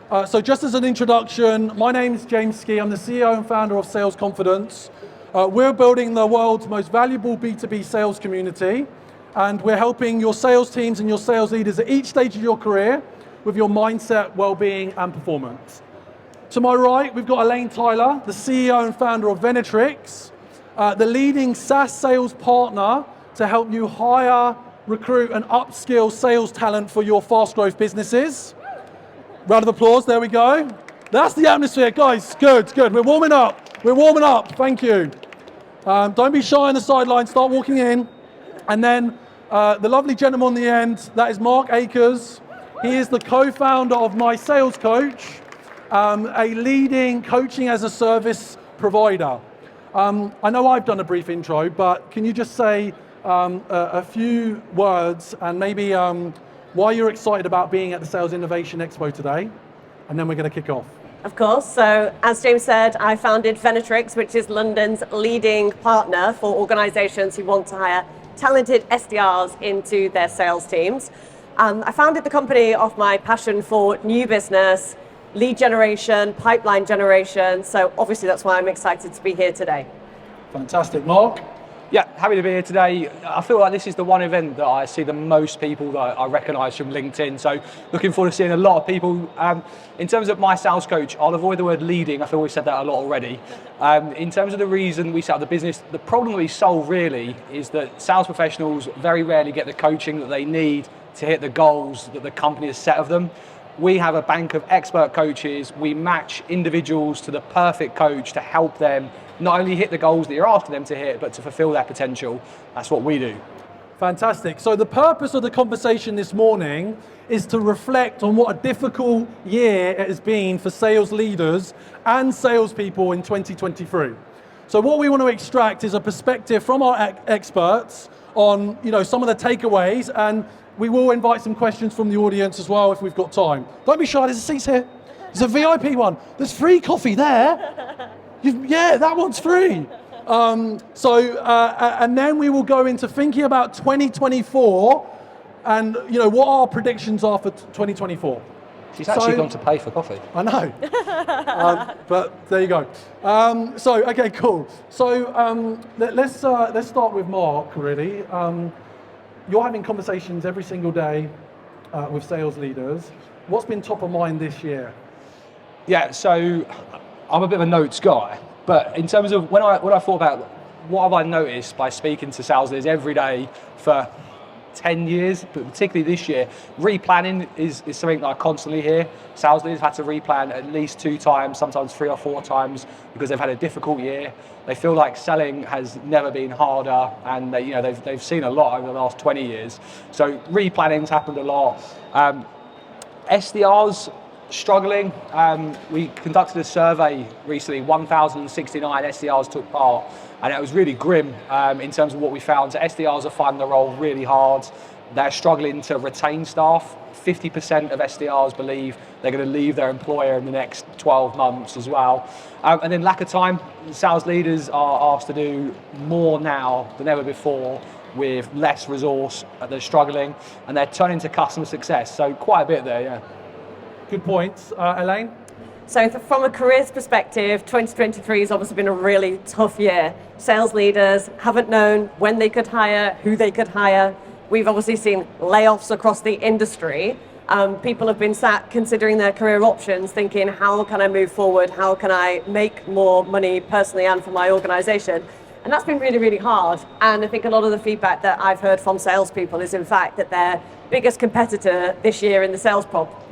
So just as an introduction, my name is James Ski. I'm the CEO and founder of Sales Confidence. We're building the world's most valuable B2B sales community, and we're helping your sales teams and your sales leaders at each stage of your career with your mindset, well-being, and performance. To my right, we've got Elaine Tyler, the CEO and founder of Venatrix, the leading SaaS sales partner to help you hire, recruit, and upskill sales talent for your fast growth businesses. Round of applause, there we go. That's the atmosphere, guys. Good. We're warming up, thank you. Don't be shy on the sideline, start walking in. And then the lovely gentleman on the end, that is Mark Ackers. He is the co-founder of My Sales Coach, a leading coaching as a service provider. I know I've done a brief intro, but can you just say a few words and maybe why you're excited about being at the Sales Innovation Expo today? And then we're going to kick off. Of course. So as James said, I founded Venatrix, which is London's leading partner for organizations who want to hire talented SDRs into their sales teams. I founded the company off my passion for new business, lead generation, pipeline generation. So obviously that's why I'm excited to be here today. Fantastic. Mark? Yeah, happy to be here today. I feel like this is the one event that I see the most people that I recognise from LinkedIn. So looking forward to seeing a lot of people. In terms of My Sales Coach, I'll avoid the word leading. I feel we've said that a lot already. In terms of the reason we set up the business, the problem we solve really is that sales professionals very rarely get the coaching that they need to hit the goals that the company has set of them. We have a bank of expert coaches. We match individuals to the perfect coach to help them not only hit the goals that you're asking them to hit, but to fulfill their potential. That's what we do. Fantastic. So the purpose of the conversation this morning is to reflect on what a difficult year it has been for sales leaders and salespeople in 2023. So what we want to extract is a perspective from our experts on, some of the takeaways, and we will invite some questions from the audience as well if we've got time. Don't be shy, there's seats here. There's a VIP one. There's free coffee there. Yeah, that one's free. And then we will go into thinking about 2024 and what our predictions are for 2024. She's actually gone to pay for coffee. I know, but there you go. Okay, cool. So let's start with Mark. Really, you're having conversations every single day with sales leaders. What's been top of mind this year? Yeah, so I'm a bit of a notes guy, but in terms of when I thought about what have I noticed by speaking to sales leaders every day for 10 years, but particularly this year, replanning is something that I constantly hear. Sales leaders have had to replan at least 2 times, sometimes 3 or 4 times, because they've had a difficult year. They feel like selling has never been harder, and they've seen a lot over the last 20 years. So replanning's happened a lot. SDRs struggling. We conducted a survey recently. 1,069 SDRs took part, and it was really grim in terms of what we found. So SDRs are finding the role really hard. They're struggling to retain staff. 50% of SDRs believe they're going to leave their employer in the next 12 months as well. And then lack of time. Sales leaders are asked to do more now than ever before with less resource. They're struggling, and they're turning to customer success. So quite a bit there, yeah. Good points. Elaine? So from a careers perspective, 2023 has obviously been a really tough year. Sales leaders haven't known when they could hire, who they could hire. We've obviously seen layoffs across the industry. People have been sat considering their career options, thinking, how can I move forward? How can I make more money personally and for my organization? And that's been really, really hard. And I think a lot of the feedback that I've heard from salespeople is in fact that their biggest competitor this year in the sales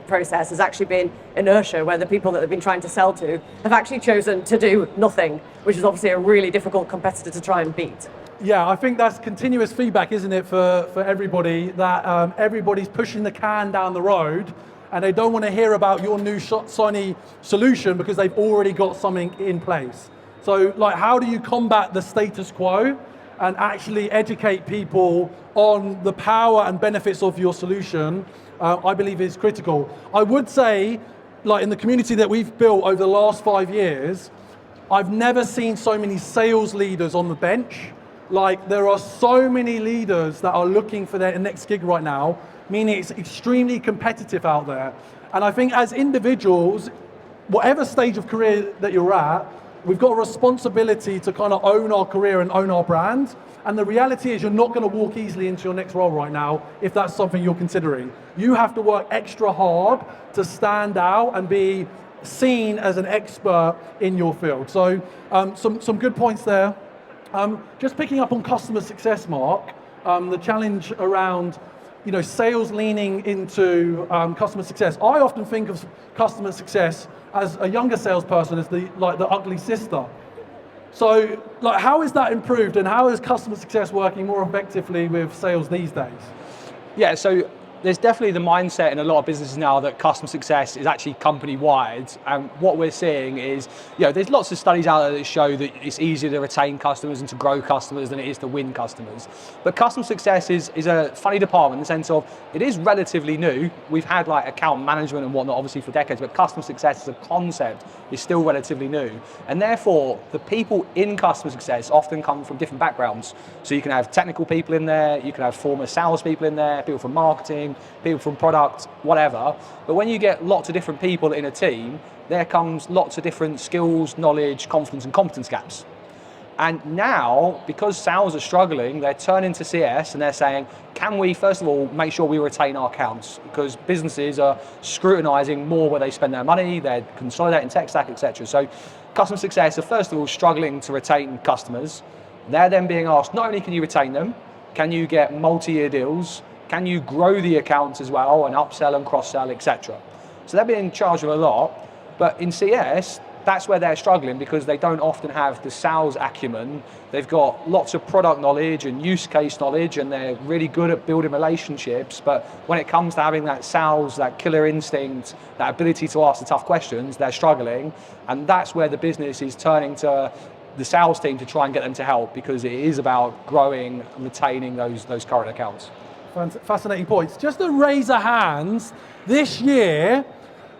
process has actually been inertia, where the people that they've been trying to sell to have actually chosen to do nothing, which is obviously a really difficult competitor to try and beat. Yeah, I think that's continuous feedback, isn't it, for everybody, that everybody's pushing the can down the road and they don't want to hear about your new shiny solution because they've already got something in place. So how do you combat the status quo and actually educate people on the power and benefits of your solution? I believe is critical. I would say, in the community that we've built over the last 5 years, I've never seen so many sales leaders on the bench. There are so many leaders that are looking for their next gig right now, meaning it's extremely competitive out there. And I think as individuals, whatever stage of career that you're at, we've got a responsibility to kind of own our career and own our brand. And the reality is you're not going to walk easily into your next role right now if that's something you're considering. You have to work extra hard to stand out and be seen as an expert in your field. So some good points there. Just picking up on customer success, Mark, the challenge around sales leaning into customer success. I often think of customer success as a younger salesperson as the ugly sister. So how is that improved, and how is customer success working more effectively with sales these days? Yeah, so there's definitely the mindset in a lot of businesses now that customer success is actually company-wide, and what we're seeing is, there's lots of studies out there that show that it's easier to retain customers and to grow customers than it is to win customers. But customer success is a funny department in the sense of it is relatively new. We've had account management and whatnot obviously for decades, but customer success as a concept is still relatively new. And therefore, the people in customer success often come from different backgrounds. So you can have technical people in there, you can have former salespeople in there, people from marketing, people from product, whatever. But when you get lots of different people in a team, there comes lots of different skills, knowledge, confidence, and competence gaps. And now, because sales are struggling, they're turning to CS and they're saying, can we, first of all, make sure we retain our accounts? Because businesses are scrutinizing more where they spend their money, they're consolidating tech stack, etc. So customer success are, first of all, struggling to retain customers. They're then being asked, not only can you retain them, can you get multi-year deals? Can you grow the accounts as well and upsell and cross-sell, etc.? So they're being charged with a lot. But in CS, that's where they're struggling because they don't often have the sales acumen. They've got lots of product knowledge and use case knowledge, and they're really good at building relationships. But when it comes to having that sales, that killer instinct, that ability to ask the tough questions, they're struggling. And that's where the business is turning to the sales team to try and get them to help, because it is about growing and retaining those current accounts. Fascinating points. Just to raise a hand, this year,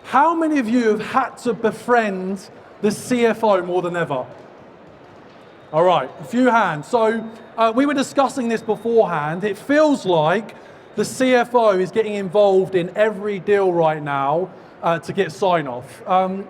how many of you have had to befriend the CFO more than ever? All right, a few hands. So we were discussing this beforehand. It feels like the CFO is getting involved in every deal right now to get sign off.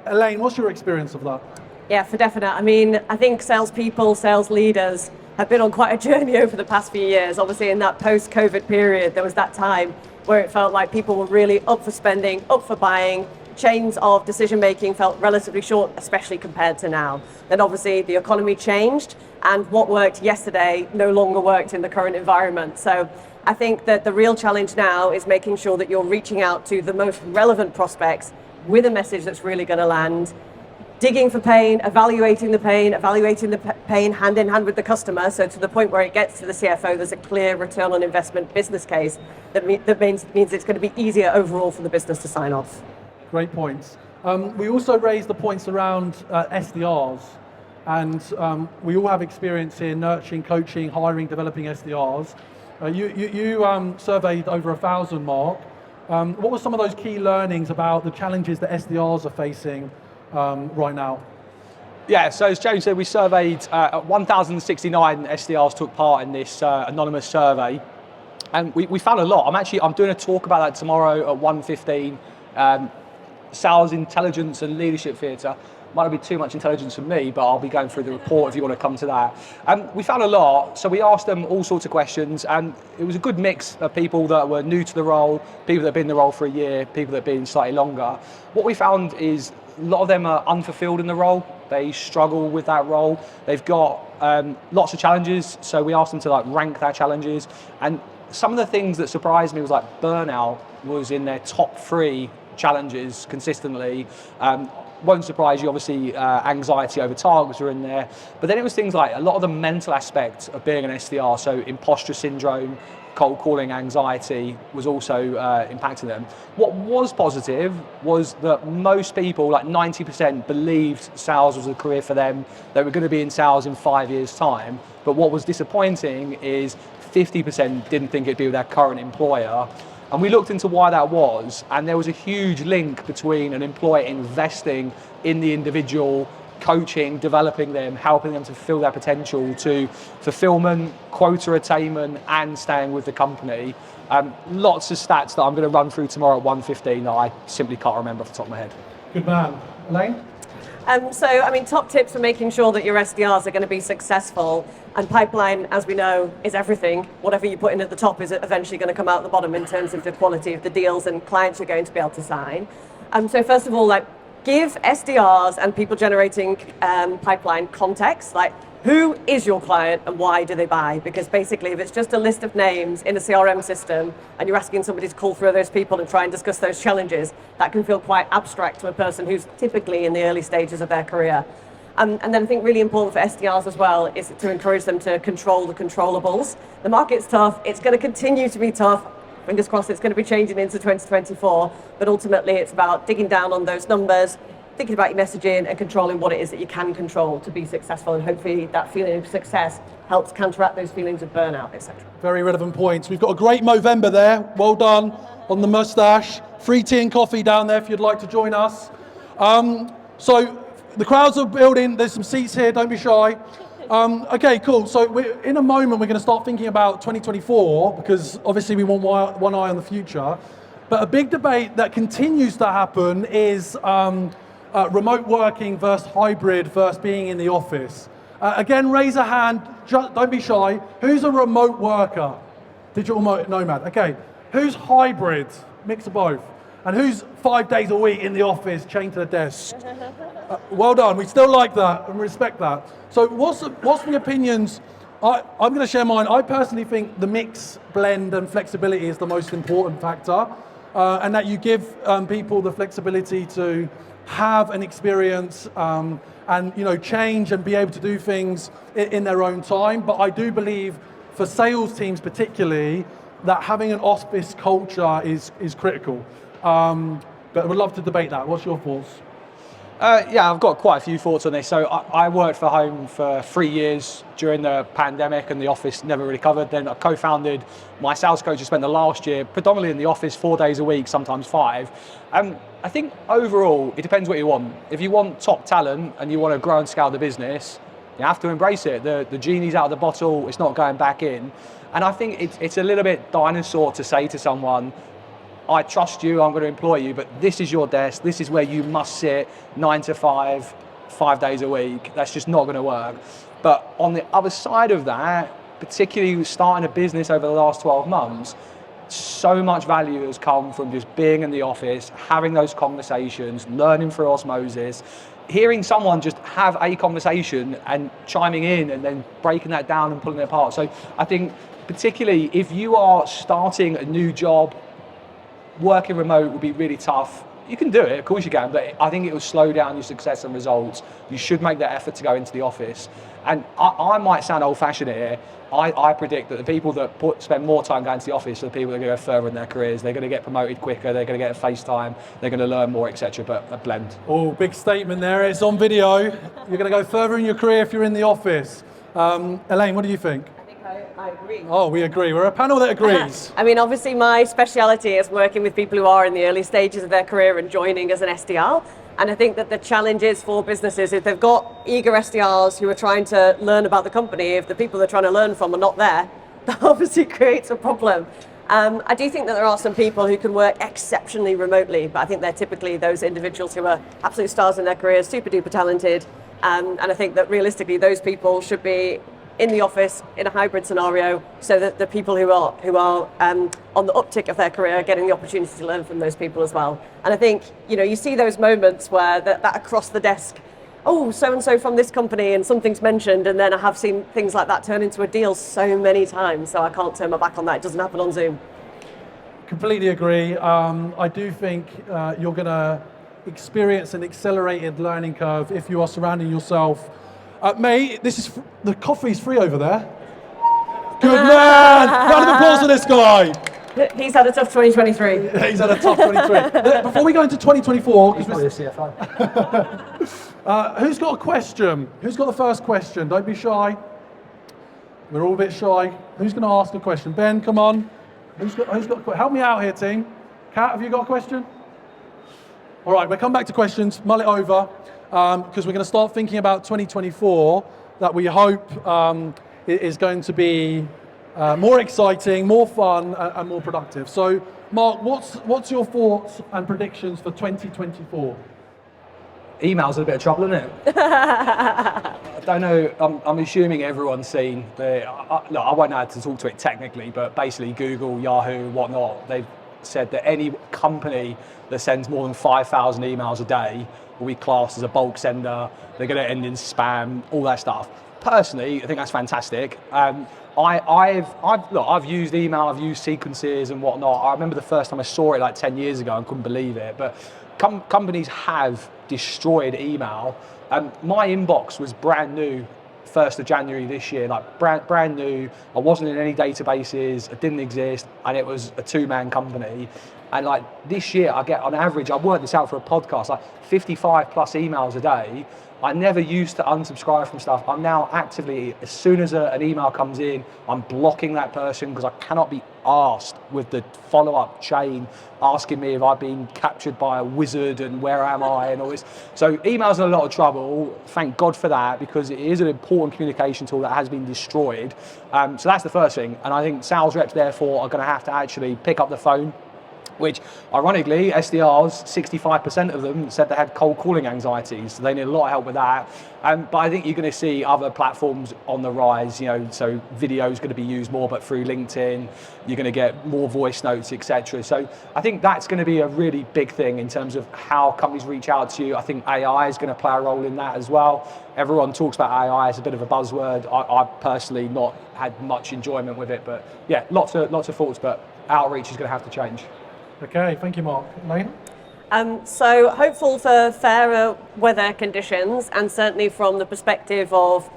Elaine, what's your experience of that? Yeah, for definite. I mean, I think salespeople, sales leaders have been on quite a journey over the past few years. Obviously, in that post-COVID period, there was that time where it felt like people were really up for spending, up for buying. Chains of decision-making felt relatively short, especially compared to now. Then obviously the economy changed, and what worked yesterday no longer worked in the current environment. So I think that the real challenge now is making sure that you're reaching out to the most relevant prospects with a message that's really going to land, digging for pain, evaluating the pain hand in hand with the customer, so to the point where it gets to the CFO, there's a clear return on investment business case that means it's going to be easier overall for the business to sign off. Great points. We also raised the points around SDRs, and we all have experience in nurturing, coaching, hiring, developing SDRs. You surveyed over 1,000, Mark. What were some of those key learnings about the challenges that SDRs are facing right now? Yeah, so as James said, we surveyed 1,069 SDRs took part in this anonymous survey, and we found a lot. I'm doing a talk about that tomorrow at 1:15. Sales Intelligence and Leadership Theatre. Might be too much intelligence for me, but I'll be going through the report if you want to come to that. We found a lot, so we asked them all sorts of questions, and it was a good mix of people that were new to the role, people that have been in the role for a year, people that have been slightly longer. What we found is a lot of them are unfulfilled in the role. They struggle with that role. They've got lots of challenges, so we asked them to rank their challenges. And some of the things that surprised me was burnout was in their top 3 challenges consistently. Won't surprise you, obviously, anxiety over targets are in there. But then it was things like a lot of the mental aspects of being an SDR, so imposter syndrome, cold calling anxiety was also impacting them. What was positive was that most people, 90%, believed sales was a career for them. They were going to be in sales in 5 years' time. But what was disappointing is 50% didn't think it'd be with their current employer. And we looked into why that was, and there was a huge link between an employer investing in the individual, coaching, developing them, helping them to fulfill their potential, to fulfillment, quota attainment, and staying with the company. Lots of stats that I'm going to run through tomorrow at 1:15 that I simply can't remember off the top of my head. Good man. Elaine? Top tips for making sure that your SDRs are going to be successful. And pipeline, as we know, is everything. Whatever you put in at the top is eventually going to come out at the bottom in terms of the quality of the deals and clients you're going to be able to sign. So first of all, give SDRs and people generating pipeline context, who is your client and why do they buy? Because basically, if it's just a list of names in a CRM system and you're asking somebody to call through those people and try and discuss those challenges, that can feel quite abstract to a person who's typically in the early stages of their career. And then I think really important for SDRs as well is to encourage them to control the controllables. The market's tough. It's going to continue to be tough. Fingers crossed it's going to be changing into 2024. But ultimately, it's about digging down on those numbers, thinking about your messaging and controlling what it is that you can control to be successful, and hopefully that feeling of success helps counteract those feelings of burnout, etc. Very relevant points. We've got a great Movember there. Well done on the mustache. Free tea and coffee down there if you'd like to join us. So the crowds are building. There's some seats here. Don't be shy. Okay, cool. So in a moment, we're going to start thinking about 2024 because obviously we want one eye on the future. But a big debate that continues to happen is remote working versus hybrid versus being in the office. Again, raise a hand, don't be shy. Who's a remote worker? Digital nomad, okay. Who's hybrid? Mix of both. And who's 5 days a week in the office, chained to the desk? Well done, we still like that and respect that. So what's the opinions? I'm going to share mine. I personally think the mix, blend and flexibility is the most important factor. And that you give people the flexibility to have an experience and change and be able to do things in their own time. But I do believe for sales teams particularly that having an office culture is critical. But I would love to debate that. What's your thoughts? Yeah, I've got quite a few thoughts on this. So I worked for home for 3 years during the pandemic and the office never really covered. Then I co-founded my sales coach. I spent the last year predominantly in the office 4 days a week, sometimes 5. I think overall, it depends what you want. If you want top talent and you want to grow and scale the business, you have to embrace it. The genie's out of the bottle, it's not going back in. And I think it's a little bit dinosaur to say to someone, I trust you, I'm going to employ you, but this is your desk, this is where you must sit 9 to 5, 5 days a week. That's just not going to work. But on the other side of that, particularly starting a business over the last 12 months, so much value has come from just being in the office, having those conversations, learning through osmosis, hearing someone just have a conversation and chiming in and then breaking that down and pulling it apart. So I think particularly if you are starting a new job, working remote will be really tough. You can do it, of course you can, but I think it will slow down your success and results. You should make that effort to go into the office. And I might sound old-fashioned here. I predict that the people that spend more time going to the office are the people that are going to go further in their careers. They're going to get promoted quicker, they're going to get a FaceTime, they're going to learn more, etc. But a blend. Oh, big statement there. It's on video. You're going to go further in your career if you're in the office. Elaine, what do you think? I agree. Oh, we agree. We're a panel that agrees. Obviously my speciality is working with people who are in the early stages of their career and joining as an SDR. And I think that the challenge is for businesses, if they've got eager SDRs who are trying to learn about the company, if the people they're trying to learn from are not there, that obviously creates a problem. I do think that there are some people who can work exceptionally remotely, but I think they're typically those individuals who are absolute stars in their careers, super duper talented. And I think that realistically, those people should be in the office in a hybrid scenario, so that the people who are on the uptick of their career are getting the opportunity to learn from those people as well. And I think you see those moments where that across the desk, oh, so and so from this company, and something's mentioned, and then I have seen things like that turn into a deal so many times, so I can't turn my back on that. It doesn't happen on Zoom. Completely agree. I do think you're going to experience an accelerated learning curve if you are surrounding yourself. Mate, the coffee's free over there. Good man! Round of applause for this guy. He's had a tough 2023. He's had a tough 23. Before we go into 2024, He's probably the CFO. who's got a question? Who's got the first question? Don't be shy. We're all a bit shy. Who's going to ask a question? Ben, come on. Who's got a question? Help me out here, team. Kat, have you got a question? All right, we'll come back to questions, mull it over, because we're going to start thinking about 2024 that we hope is going to be more exciting, more fun, and more productive. So, Mark, what's your thoughts and predictions for 2024? Email's in a bit of trouble, isn't it? I don't know, I'm assuming everyone's seen look, I won't know how to talk to it technically, but basically Google, Yahoo, whatnot, they've said that any company that sends more than 5,000 emails a day will be classed as a bulk sender. They're going to end in spam, all that stuff. Personally, I think that's fantastic. I've used email, I've used sequences and whatnot. I remember the first time I saw it like 10 years ago and couldn't believe it. But companies have destroyed email. My inbox was brand new 1st of January this year, like brand new. I wasn't in any databases, it didn't exist, and it was a two-man company. And like this year, I get on average, I worked this out for a podcast, like 55 plus emails a day. I never used to unsubscribe from stuff. I'm now actively, as soon as an email comes in, I'm blocking that person because I cannot be asked with the follow-up chain asking me if I've been captured by a wizard and where am I and all this. So email's in a lot of trouble. Thank God for that, because it is an important communication tool that has been destroyed. So that's the first thing. And I think sales reps therefore are going to have to actually pick up the phone, which ironically, SDRs, 65% of them said they had cold calling anxieties, so they need a lot of help with that. But I think you're going to see other platforms on the rise, so video is going to be used more, but through LinkedIn, you're going to get more voice notes, etc. So I think that's going to be a really big thing in terms of how companies reach out to you. I think AI is going to play a role in that as well. Everyone talks about AI as a bit of a buzzword. I've personally not had much enjoyment with it, but yeah, lots of thoughts, but outreach is going to have to change. Okay, thank you, Mark. Elaine? So hopeful for fairer weather conditions, and certainly from the perspective of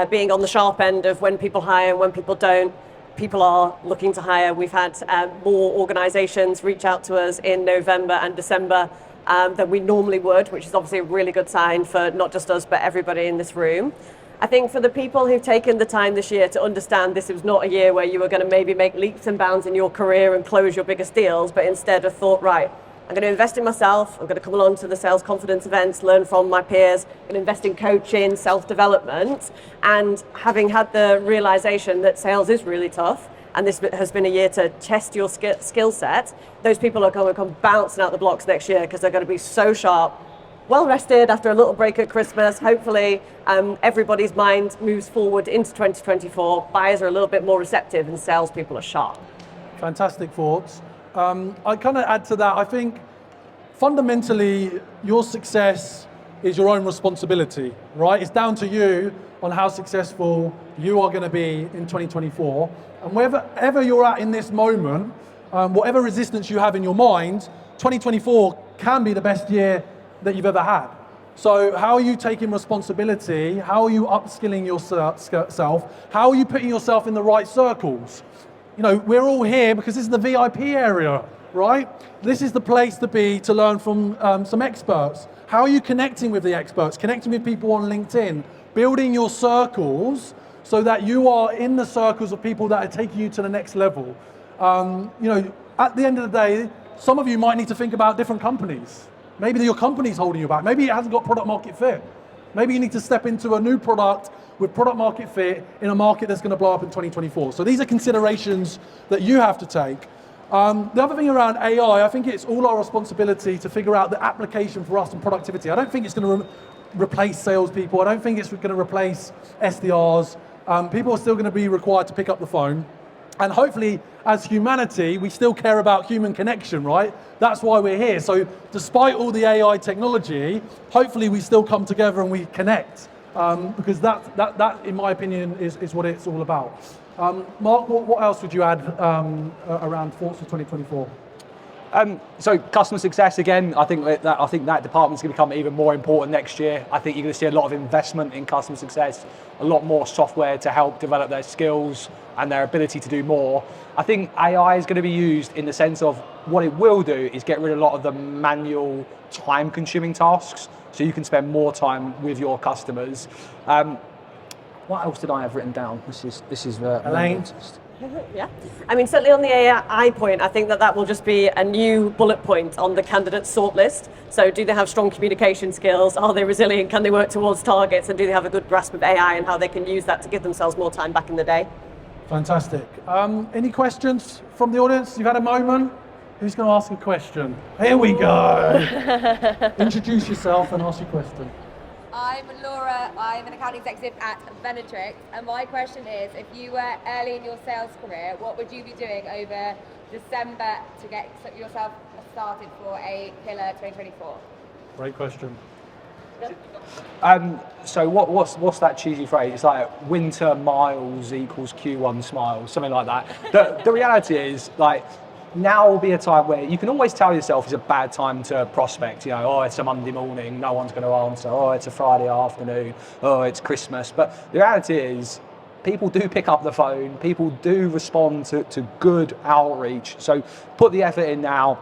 being on the sharp end of when people hire and when people don't. People are looking to hire. We've had more organisations reach out to us in November and December than we normally would, which is obviously a really good sign for not just us, but everybody in this room. I think for the people who've taken the time this year to understand this was not a year where you were going to maybe make leaps and bounds in your career and close your biggest deals, but instead have thought, right, I'm going to invest in myself, I'm going to come along to the sales confidence events, learn from my peers, I'm going to invest in coaching, self-development, and having had the realization that sales is really tough, and this has been a year to test your skill set, those people are going to come bouncing out the blocks next year because they're going to be so sharp, well rested after a little break at Christmas. Hopefully everybody's mind moves forward into 2024. Buyers are a little bit more receptive and salespeople are sharp. Fantastic thoughts. I kind of add to that. I think fundamentally your success is your own responsibility, right? It's down to you on how successful you are going to be in 2024. And wherever you're at in this moment, whatever resistance you have in your mind, 2024 can be the best year that you've ever had. So how are you taking responsibility? How are you upskilling yourself? How are you putting yourself in the right circles? We're all here because this is the VIP area, right? This is the place to be to learn from some experts. How are you connecting with the experts? Connecting with people on LinkedIn, building your circles so that you are in the circles of people that are taking you to the next level. At the end of the day, some of you might need to think about different companies. Maybe your company's holding you back. Maybe it hasn't got product market fit. Maybe you need to step into a new product with product market fit in a market that's going to blow up in 2024. So these are considerations that you have to take. The other thing around AI, I think it's all our responsibility to figure out the application for us in productivity. I don't think it's going to replace salespeople. I don't think it's going to replace SDRs. People are still going to be required to pick up the phone. And hopefully, as humanity, we still care about human connection, right? That's why we're here. So despite all the AI technology, hopefully we still come together and we connect. Because that, in my opinion, is what it's all about. Mark, what else would you add around thoughts for 2024? So customer success, again, I think that department's going to become even more important next year. I think you're going to see a lot of investment in customer success, a lot more software to help develop their skills and their ability to do more. I think AI is going to be used in the sense of what it will do is get rid of a lot of the manual, time-consuming tasks, so you can spend more time with your customers. What else did I have written down? This is Elaine. Yeah, I mean, certainly on the AI point, I think that that will just be a new bullet point on the candidate shortlist. So do they have strong communication skills? Are they resilient? Can they work towards targets? And do they have a good grasp of AI and how they can use that to give themselves more time back in the day? Fantastic. Any questions from the audience? You've had a moment? Who's going to ask a question? Here we go. Introduce yourself and ask your question. I'm Laura, I'm an account executive at Venatrix, and my question is, if you were early in your sales career, what would you be doing over December to get yourself started for a killer 2024? Great question. So what's that cheesy phrase? It's like winter miles equals Q1 smiles, something like that. The reality is, like, now will be a time where you can always tell yourself it's a bad time to prospect. You know, oh, it's a Monday morning, no one's going to answer. Oh, it's a Friday afternoon. Oh, it's Christmas. But the reality is, people do pick up the phone. People do respond to good outreach. So put the effort in now.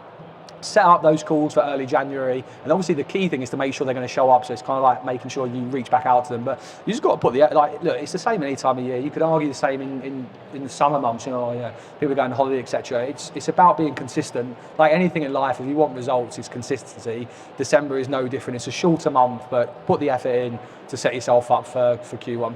Set up those calls for early January, and obviously the key thing is to make sure they're going to show up. So it's kind of like making sure you reach back out to them. But you just got to put the, like, look, it's the same any time of year. You could argue the same in the summer months. You know, people go on holiday, etc. It's about being consistent. Like anything in life, if you want results, it's consistency. December is no different. It's a shorter month, but put the effort in to set yourself up for Q1.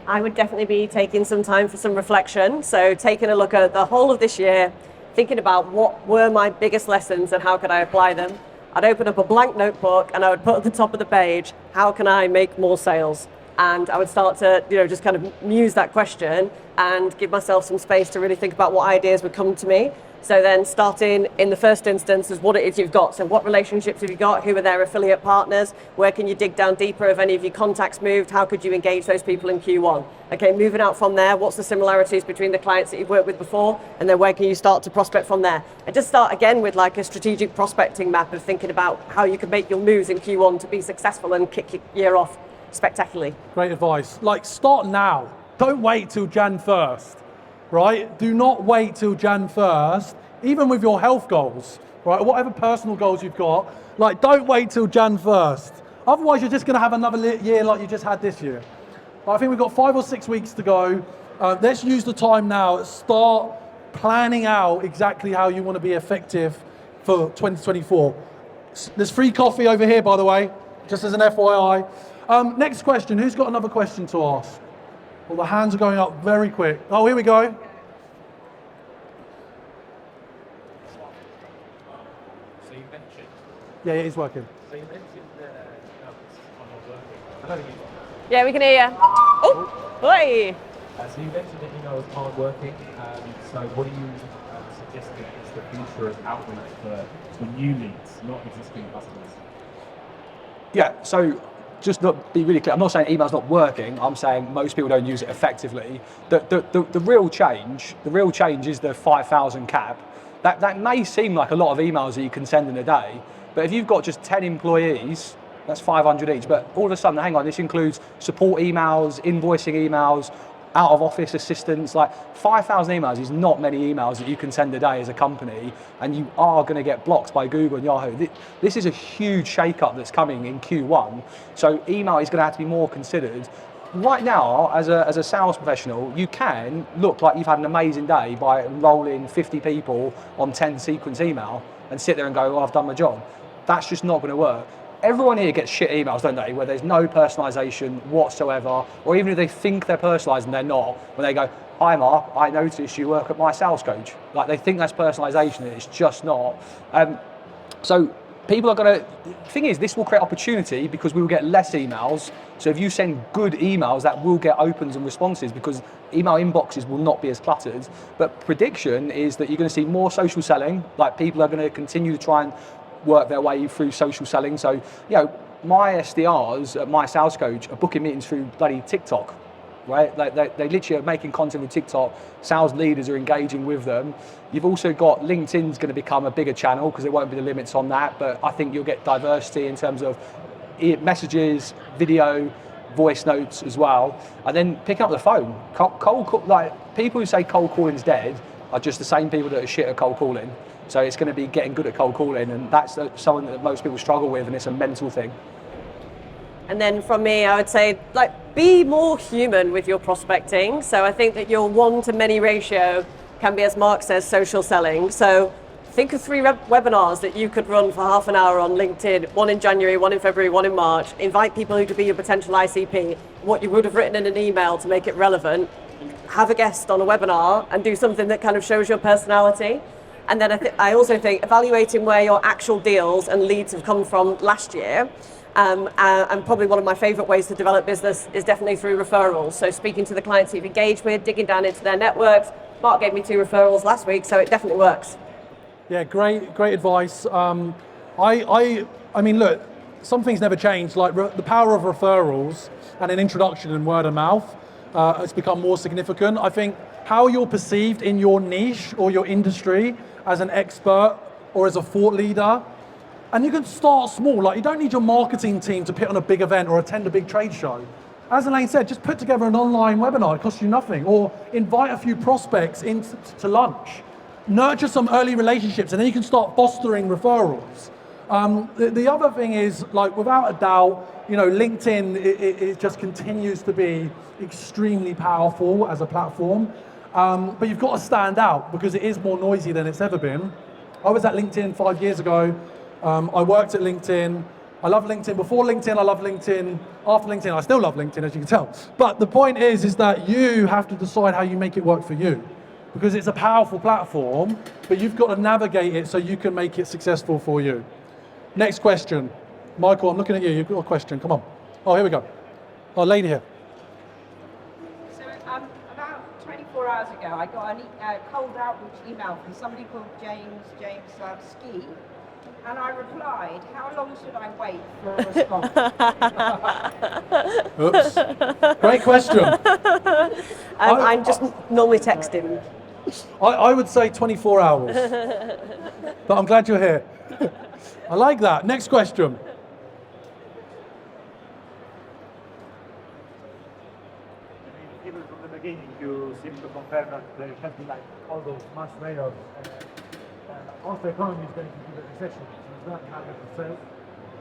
I would definitely be taking some time for some reflection. So taking a look at the whole of this year, thinking about what were my biggest lessons and how could I apply them. I'd open up a blank notebook and I would put at the top of the page, how can I make more sales? And I would start to, just kind of muse that question and give myself some space to really think about what ideas would come to me. So then starting in the first instance is what it is you've got. So what relationships have you got? Who are their affiliate partners? Where can you dig down deeper? Have any of your contacts moved? How could you engage those people in Q1? Okay, moving out from there, what's the similarities between the clients that you've worked with before? And then where can you start to prospect from there? And just start again with like a strategic prospecting map of thinking about how you can make your moves in Q1 to be successful and kick your year off spectacularly. Great advice. Like, start now. Don't wait till Jan 1st, right? Do not wait till Jan 1st, even with your health goals, right? Whatever personal goals you've got, like, don't wait till Jan 1st. Otherwise, you're just going to have another year like you just had this year. I think we've got 5 or 6 weeks to go. Let's use the time now. Start planning out exactly how you want to be effective for 2024. There's free coffee over here, by the way, just as an FYI. Next question. Who's got another question to ask? Well, the hands are going up very quick. Oh, here we go. So you mentioned. Yeah, it is working. So you mentioned I'm not working. I don't think you. Yeah, we can hear you. Oh, boy. So you mentioned that is hard working. So what are you suggesting is the future of outreach for new leads, not existing customers? Yeah. So just not be really clear. I'm not saying email's not working. I'm saying most people don't use it effectively. The real change is the 5,000 cap. That may seem like a lot of emails that you can send in a day, but if you've got just 10 employees, that's 500 each. But all of a sudden, hang on, this includes support emails, invoicing emails, out of office assistance. Like 5,000 emails is not many emails that you can send a day as a company, and you are going to get blocked by Google and Yahoo. This is a huge shake-up that's coming in Q1. So email is going to have to be more considered. Right now, as a sales professional, you can look like you've had an amazing day by enrolling 50 people on 10 sequence email and sit there and go, well, I've done my job. That's just not going to work. Everyone here gets shit emails, don't they, where there's no personalization whatsoever, or even if they think they're personalized and they're not, when they go, hi Mark, I noticed you work at my sales coach. Like, they think that's personalization and it's just not. So people are going to, the thing is, this will create opportunity because we will get less emails. So if you send good emails, that will get opens and responses because email inboxes will not be as cluttered. But prediction is that you're going to see more social selling, like people are going to continue to try and work their way through social selling. So, my SDRs at my sales coach are booking meetings through bloody TikTok, right? They literally are making content with TikTok. Sales leaders are engaging with them. You've also got LinkedIn's going to become a bigger channel because there won't be the limits on that, but I think you'll get diversity in terms of messages, video, voice notes as well. And then picking up the phone. Like, people who say cold calling's dead are just the same people that are shit at cold calling. So it's going to be getting good at cold calling, and that's something that most people struggle with, and it's a mental thing. And then from me, I would say, like, be more human with your prospecting. So I think that your 1-to-many ratio can be, as Mark says, social selling. So think of 3 webinars that you could run for half an hour on LinkedIn, one in January, one in February, one in March. Invite people who could be your potential ICP, what you would have written in an email to make it relevant. Have a guest on a webinar and do something that kind of shows your personality. And then I also think evaluating where your actual deals and leads have come from last year. And probably one of my favorite ways to develop business is definitely through referrals. So speaking to the clients you've engaged with, digging down into their networks. Mark gave me 2 referrals last week, so it definitely works. Yeah, great advice. I mean, look, some things never change. Like the power of referrals and an introduction and word of mouth has become more significant. I think how you're perceived in your niche or your industry as an expert or as a thought leader, and you can start small. Like, you don't need your marketing team to put on a big event or attend a big trade show. As Elaine said, just put together an online webinar. It costs you nothing, or invite a few prospects in to lunch. Nurture some early relationships, and then you can start fostering referrals. The other thing is, like, without a doubt, you know, LinkedIn, it just continues to be extremely powerful as a platform. But you've got to stand out because it is more noisy than it's ever been. I was at LinkedIn 5 years ago. I worked at LinkedIn. I love LinkedIn. Before LinkedIn, I love LinkedIn. After LinkedIn, I still love LinkedIn, as you can tell. But the point is that you have to decide how you make it work for you, because it's a powerful platform, but you've got to navigate it so you can make it successful for you. Next question. Michael, I'm looking at you. You've got a question. Come on. Oh, here we go. Oh, lady here. So about 24 hours ago, I got a cold outreach email from somebody called James Ski, and I replied, how long should I wait for a response? Oops. Great question. I'm just normally texting. I would say 24 hours. But I'm glad you're here. I like that. Next question. Even from the beginning, you seem to confirm that there has been like all those mass layoffs. Also, economy is going to be a recession, so it's not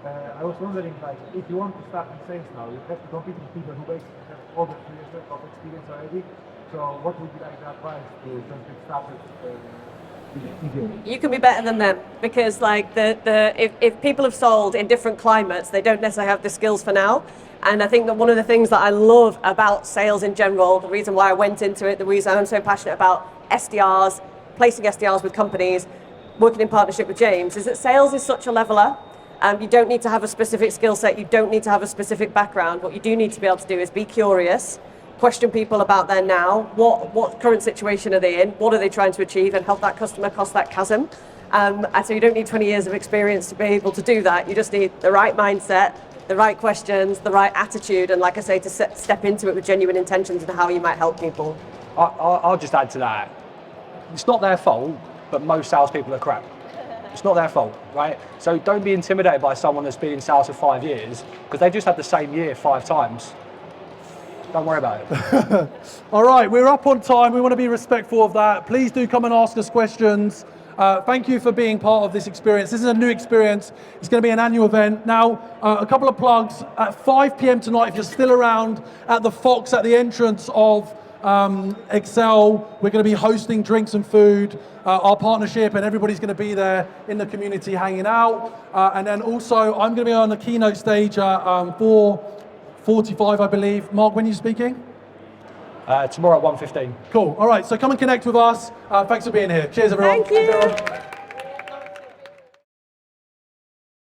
100%. I was wondering, like, if you want to start in sales now, you have to compete with people who basically have over 2 years of experience already. So, what would be like the advice to just get started? You can be better than them, because like if people have sold in different climates, they don't necessarily have the skills for now. And I think that one of the things that I love about sales in general, the reason why I went into it, the reason I'm so passionate about SDRs, placing SDRs with companies, working in partnership with James, is that sales is such a leveler. You don't need to have a specific skill set, you don't need to have a specific background. What you do need to be able to do is be curious, question people about their now, what current situation are they in, what are they trying to achieve, and help that customer cross that chasm. And so you don't need 20 years of experience to be able to do that. You just need the right mindset, the right questions, the right attitude, and like I say, to step into it with genuine intentions and how you might help people. I'll just add to that. It's not their fault, but most salespeople are crap. It's not their fault, right? So don't be intimidated by someone that's been in sales for 5 years, because they just had the same year 5 times. Don't worry about it. All right, we're up on time. We want to be respectful of that. Please do come and ask us questions. Thank you for being part of this experience. This is a new experience. It's going to be an annual event. Now, a couple of plugs. At 5 p.m. tonight, if you're still around, at the Fox at the entrance of Excel, we're going to be hosting drinks and food, our partnership, and everybody's going to be there in the community hanging out. And then also, I'm going to be on the keynote stage at 4:45, I believe. Mark, when are you speaking? Tomorrow at 1:15. Cool. All right, so come and connect with us. Thanks for being here. Cheers, everyone. Thank you.